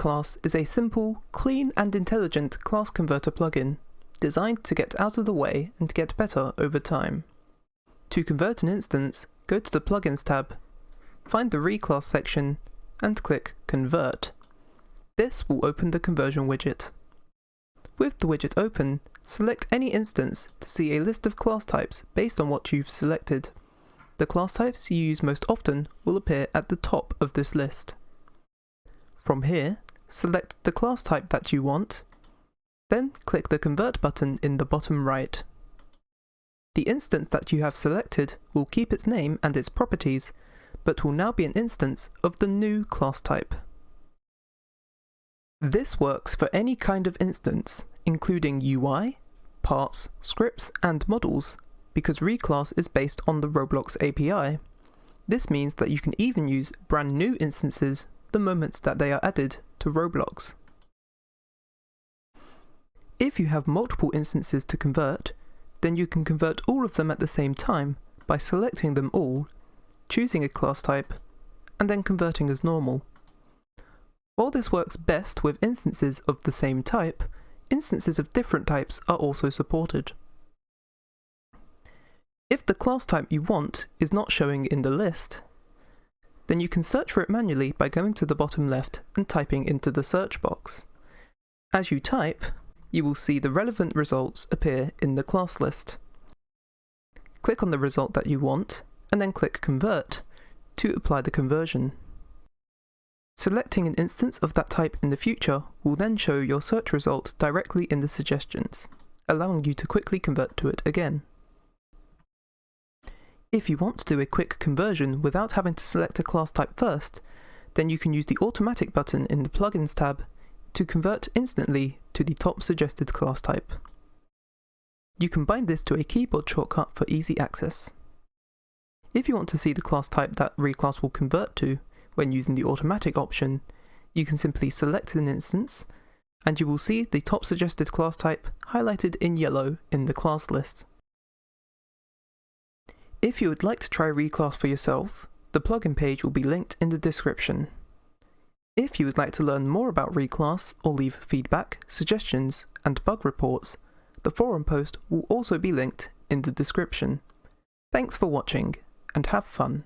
Reclass is a simple, clean and intelligent class converter plugin, designed to get out of the way and get better over time. To convert an instance, go to the Plugins tab, find the Reclass section, and click Convert. This will open the conversion widget. With the widget open, select any instance to see a list of class types based on what you've selected. The class types you use most often will appear at the top of this list. From here, select the class type that you want, then click the Convert button in the bottom right. The instance that you have selected will keep its name and its properties, but will now be an instance of the new class type. This works for any kind of instance, including UI, parts, scripts, and models, because Reclass is based on the Roblox API. This means that you can even use brand new instances the moment that they are added to Roblox. If you have multiple instances to convert, then you can convert all of them at the same time by selecting them all, choosing a class type, and then converting as normal. While this works best with instances of the same type, instances of different types are also supported. If the class type you want is not showing in the list, then you can search for it manually by going to the bottom left and typing into the search box. As you type, you will see the relevant results appear in the class list. Click on the result that you want, and then click Convert to apply the conversion. Selecting an instance of that type in the future will then show your search result directly in the suggestions, allowing you to quickly convert to it again. If you want to do a quick conversion without having to select a class type first, then you can use the Automatic button in the Plugins tab to convert instantly to the top suggested class type. You can bind this to a keyboard shortcut for easy access. If you want to see the class type that Reclass will convert to when using the Automatic option, you can simply select an instance, and you will see the top suggested class type highlighted in yellow in the class list. If you would like to try Reclass for yourself, the plugin page will be linked in the description. If you would like to learn more about Reclass or leave feedback, suggestions, and bug reports, the forum post will also be linked in the description. Thanks for watching, and have fun!